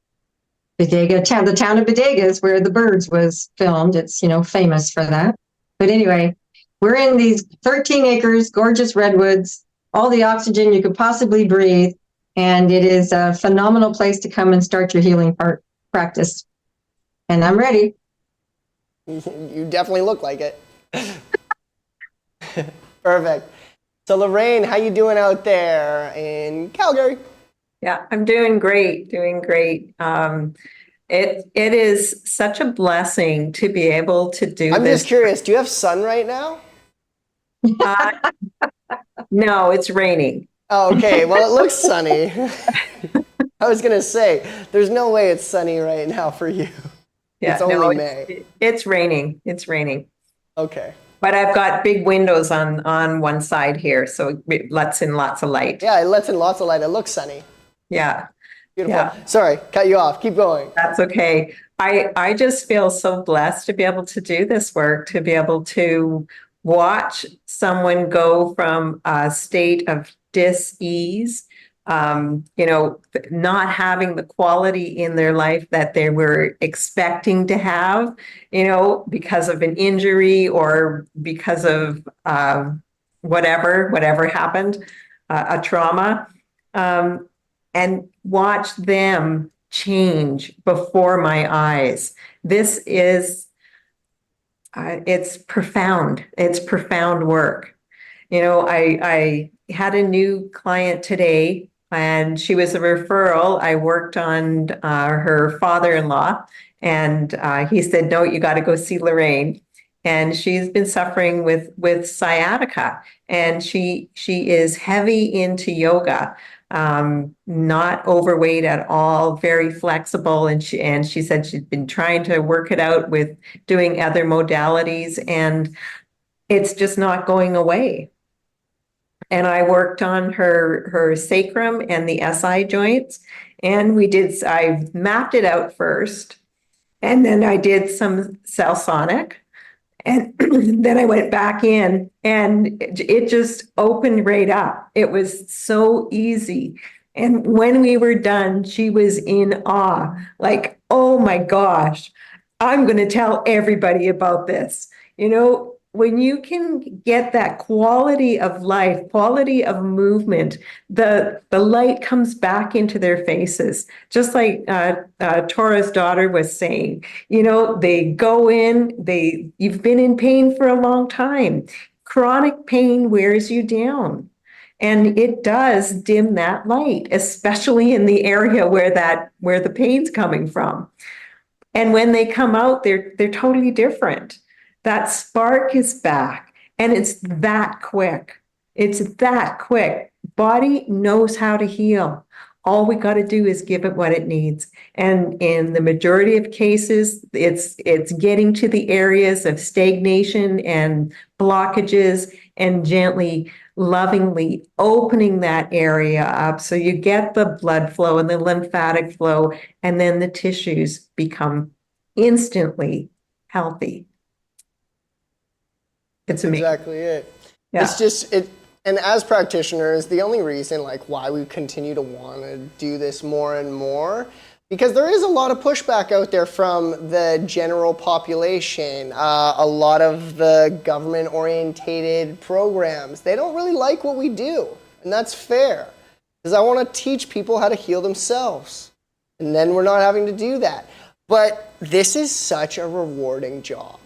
Bodega, the town of Bodega is where The Birds was filmed. It's famous for that. But anyway, we're in these 13 acres, gorgeous redwoods, all the oxygen you could possibly breathe, and it is a phenomenal place to come and start your healing practice. And I'm ready. You definitely look like it. Perfect. So Lorraine, how you doing out there in Calgary? Yeah, I'm doing great, It is such a blessing to be able to do I'm this. just curious, do you have sun right now? No, it's raining. Oh, okay, well, it looks sunny. I was going to say, there's no way it's sunny right now for you. Yeah, it's only May. It's raining. It's raining. Okay. But I've got big windows on one side here, so it lets in lots of light. Yeah, it lets in lots of light. It looks sunny. Yeah. Beautiful. Yeah. Sorry, cut you off. Keep going. That's okay. I just feel so blessed to be able to do this work, to be able to watch someone go from a state of dis-ease, not having the quality in their life that they were expecting to have, because of an injury or because of whatever happened, a trauma, and watch them change before my eyes. This is, it's profound. It's profound work. I had a new client today, and she was a referral. I worked on her father-in-law, and he said, no, you got to go see Lorraine. And she's been suffering with sciatica, and she is heavy into yoga, not overweight at all, very flexible. And she said she'd been trying to work it out with doing other modalities, and it's just not going away. And I worked on her sacrum and the SI joints. And I mapped it out first. And then I did some cell sonic. And then I went back in and it just opened right up. It was so easy. And when we were done, she was in awe, like, oh my gosh, I'm going to tell everybody about this. You know, when you can get that quality of life, quality of movement, the light comes back into their faces. Just like Tora's daughter was saying, you know, they go in, you've been in pain for a long time. Chronic pain wears you down. And it does dim that light, especially in the area where the pain's coming from. And when they come out, they're totally different. That spark is back, and it's that quick. It's that quick. Body knows how to heal. All we got to do is give it what it needs. And in the majority of cases, it's getting to the areas of stagnation and blockages and gently, lovingly opening that area up so you get the blood flow and the lymphatic flow, and then the tissues become instantly healthy. It's amazing. Exactly it. Yeah. It's just it. And as practitioners, the only reason like why we continue to want to do this more and more, because there is a lot of pushback out there from the general population, a lot of the government orientated programs. They don't really like what we do, and that's fair, because I want to teach people how to heal themselves, and then we're not having to do that. But this is such a rewarding job.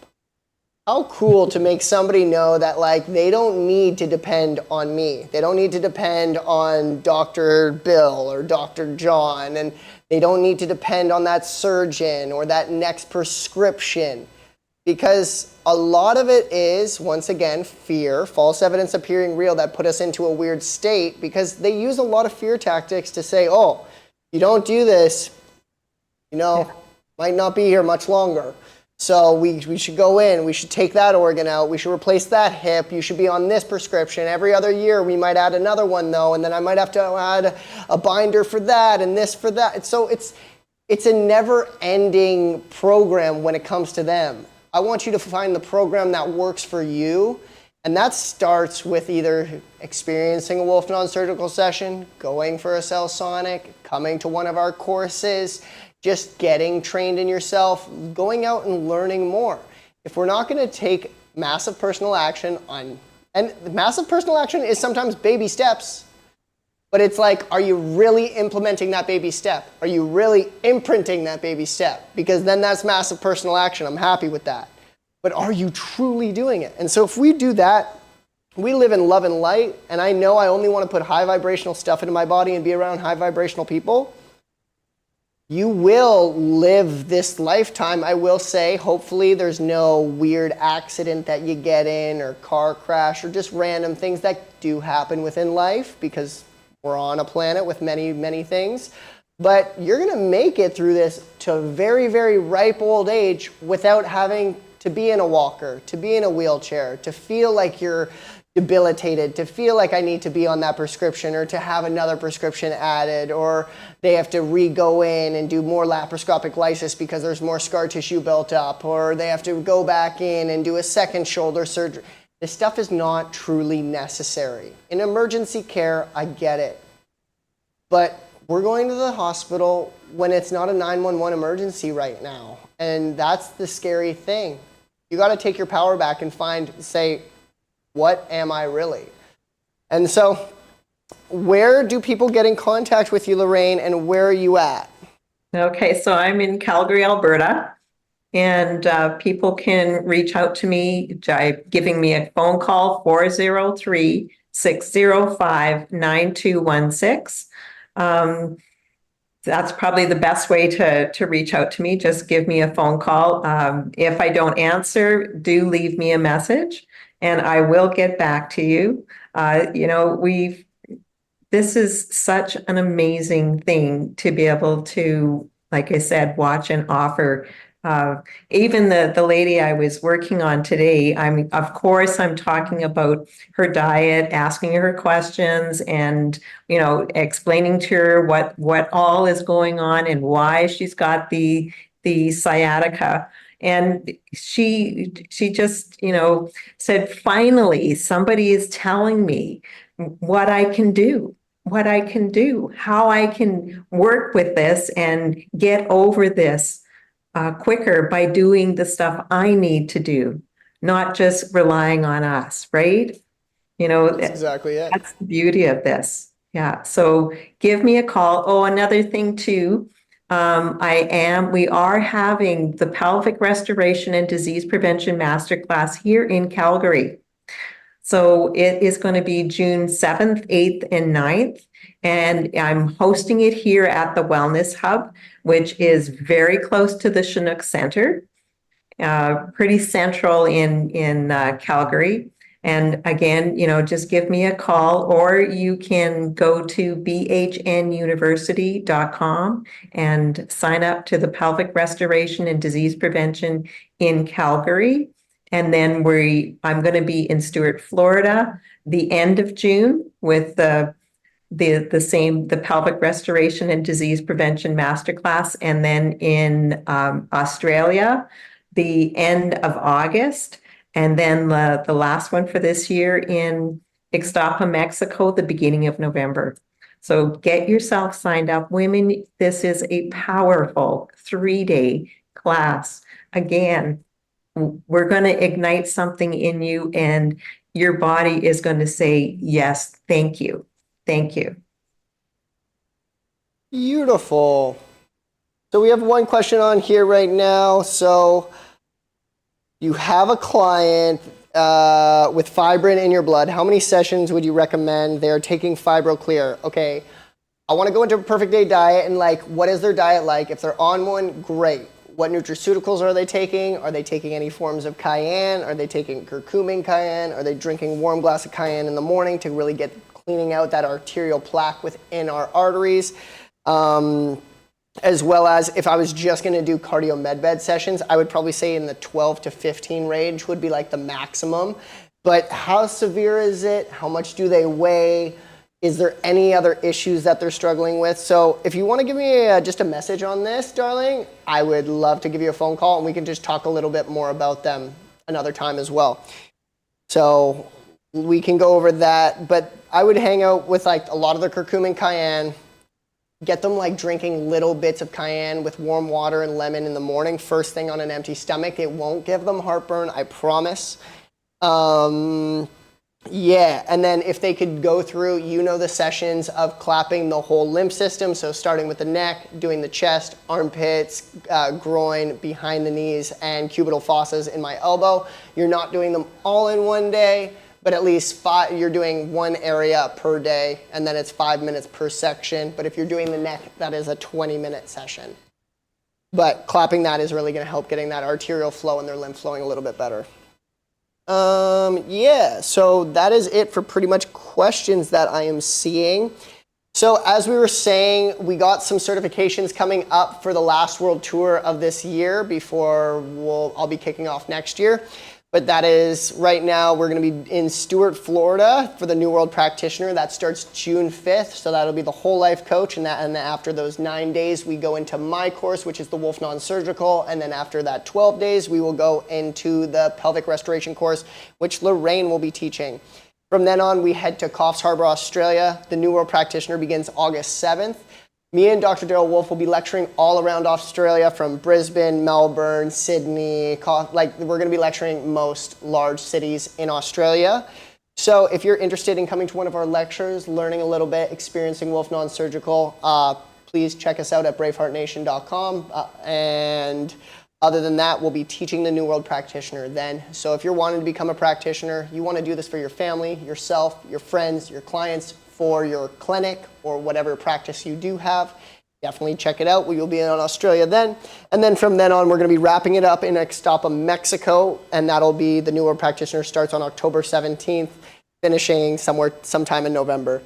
How cool to make somebody know that like they don't need to depend on me. They don't need to depend on Dr. Bill or Dr. John, and they don't need to depend on that surgeon or that next prescription, because a lot of it is, once again, fear, false evidence appearing real, that put us into a weird state, because they use a lot of fear tactics to say, oh, you don't do this, you know, might not be here much longer. So we should go in, we should take that organ out, we should replace that hip, you should be on this prescription. Every other year we might add another one though, and then I might have to add a binder for that and this for that. So it's a never-ending program when it comes to them. I want you to find the program that works for you, and that starts with either experiencing a Wolf non-surgical session, going for a cell sonic, coming to one of our courses, just getting trained in yourself, going out and learning more. If we're not going to take massive personal action on, and massive personal action is sometimes baby steps, but it's like, are you really implementing that baby step? Are you really imprinting that baby step? Because then that's massive personal action. I'm happy with that. But are you truly doing it? And so if we do that, we live in love and light, and I know I only want to put high vibrational stuff into my body and be around high vibrational people. You will live this lifetime. I will say, hopefully there's no weird accident that you get in, or car crash, or just random things that do happen within life, because we're on a planet with many, many things. But you're going to make it through this to a very, very ripe old age without having to be in a walker, to be in a wheelchair, to feel like you're debilitated, to feel like I need to be on that prescription, or to have another prescription added, or they have to re-go in and do more laparoscopic lysis because there's more scar tissue built up, or they have to go back in and do a second shoulder surgery. This stuff is not truly necessary. In emergency care, I get it. But we're going to the hospital when it's not a 911 emergency right now. And that's the scary thing. You got to take your power back and say, what am I really? And so where do people get in contact with you, Lorraine, and where are you at? Okay, so I'm in Calgary, Alberta, and people can reach out to me by giving me a phone call, 403-605-9216. That's probably the best way to reach out to me. Just give me a phone call. If I don't answer, do leave me a message, and I will get back to you. This is such an amazing thing to be able to, like I said, watch and offer Even the lady I was working on today, of course I'm talking about her diet, asking her questions, and explaining to her what all is going on and why she's got the sciatica. And she just said, finally somebody is telling me what I can do, how I can work with this and get over this quicker by doing the stuff I need to do, not just relying on us, right? That's exactly it. That's the beauty of this. Yeah. So give me a call. Oh, another thing too. We are having the pelvic restoration and disease prevention masterclass here in Calgary. So it is going to be June 7th, 8th, and 9th. And I'm hosting it here at the Wellness Hub, which is very close to the Chinook Center, pretty central in Calgary. And again, just give me a call, or you can go to bhnuniversity.com and sign up to the Pelvic Restoration and Disease Prevention in Calgary. And then I'm going to be in Stuart, Florida, the end of June with the Pelvic Restoration and Disease Prevention Masterclass. And then in Australia, the end of August. And then the last one for this year in Ixtapa, Mexico, the beginning of November. So get yourself signed up. Women, this is a powerful 3-day class. Again, we're going to ignite something in you, and your body is going to say, yes, thank you. Thank you. Beautiful. So we have one question on here right now. So you have a client with fibrin in your blood. How many sessions would you recommend? They're taking FibroClear. Okay, I want to go into a perfect day diet, and what is their diet like? If they're on one, great. What nutraceuticals are they taking? Are they taking any forms of cayenne? Are they taking curcumin cayenne? Are they drinking a warm glass of cayenne in the morning to really get cleaning out that arterial plaque within our arteries? As well as, if I was just going to do cardio med bed sessions, I would probably say in the 12 to 15 range would be the maximum. But how severe is it? How much do they weigh? Is there any other issues that they're struggling with? So if you want to give me just a message on this, darling, I would love to give you a phone call, and we can just talk a little bit more about them another time as well. So we can go over that, but I would hang out with a lot of the curcumin cayenne, get them drinking little bits of cayenne with warm water and lemon in the morning, first thing on an empty stomach. It won't give them heartburn, I promise. Yeah, and then if they could go through, the sessions of clapping the whole lymph system, so starting with the neck, doing the chest, armpits, groin, behind the knees, and cubital fossas in my elbow. You're not doing them all in one day, but at least you're doing one area per day, and then it's 5 minutes per section. But if you're doing the neck, that is a 20-minute session. But clapping that is really going to help getting that arterial flow and their lymph flowing a little bit better. Yeah, so that is it for pretty much questions that I am seeing. So as we were saying, we got some certifications coming up for the last world tour of this year before I'll be kicking off next year. But that is, right now, we're going to be in Stuart, Florida for the New World Practitioner. That starts June 5th, so that'll be the whole life coach. And after those 9 days, we go into my course, which is the Wolf Non-Surgical. And then after that 12 days, we will go into the pelvic restoration course, which Lorraine will be teaching. From then on, we head to Coffs Harbour, Australia. The New World Practitioner begins August 7th. Me and Dr. Daryl Wolf will be lecturing all around Australia, from Brisbane, Melbourne, Sydney. We're going to be lecturing most large cities in Australia. So if you're interested in coming to one of our lectures, learning a little bit, experiencing Wolf Non-Surgical, please check us out at braveheartnation.com. And other than that, we'll be teaching the New World Practitioner then. So if you're wanting to become a practitioner, you want to do this for your family, yourself, your friends, your clients, for your clinic or whatever practice you do have, definitely check it out. We will be in Australia then. And then from then on, we're going to be wrapping it up in Ixtapa, Mexico. And that'll be the New World Practitioner, starts on October 17th, finishing sometime in November.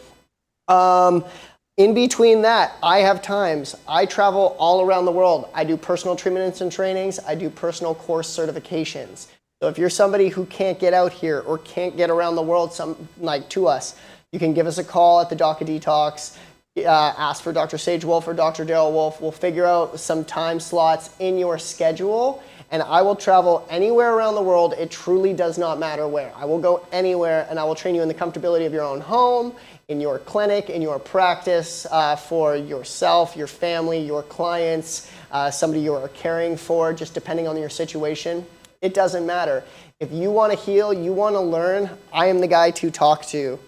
In between that, I have times, I travel all around the world. I do personal treatments and trainings. I do personal course certifications. So if you're somebody who can't get out here or can't get around the world to us, you can give us a call at the Doc of Detox, ask for Dr. Sage Wolf or Dr. Daryl Wolf. We'll figure out some time slots in your schedule, and I will travel anywhere around the world. It truly does not matter where. I will go anywhere, and I will train you in the comfortability of your own home, in your clinic, in your practice, for yourself, your family, your clients, somebody you are caring for, just depending on your situation. It doesn't matter. If you want to heal, you want to learn, I am the guy to talk to.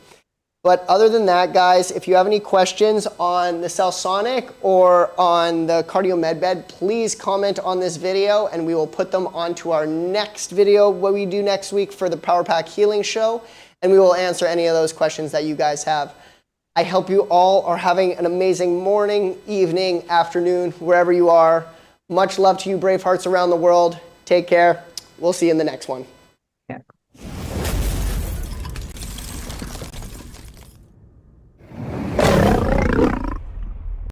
But other than that, guys, if you have any questions on the Cellsonic or on the Cardio MedBed, please comment on this video and we will put them onto our next video, what we do next week for the Powerpack Healing Show, and we will answer any of those questions that you guys have. I hope you all are having an amazing morning, evening, afternoon, wherever you are. Much love to you, brave hearts around the world. Take care. We'll see you in the next one.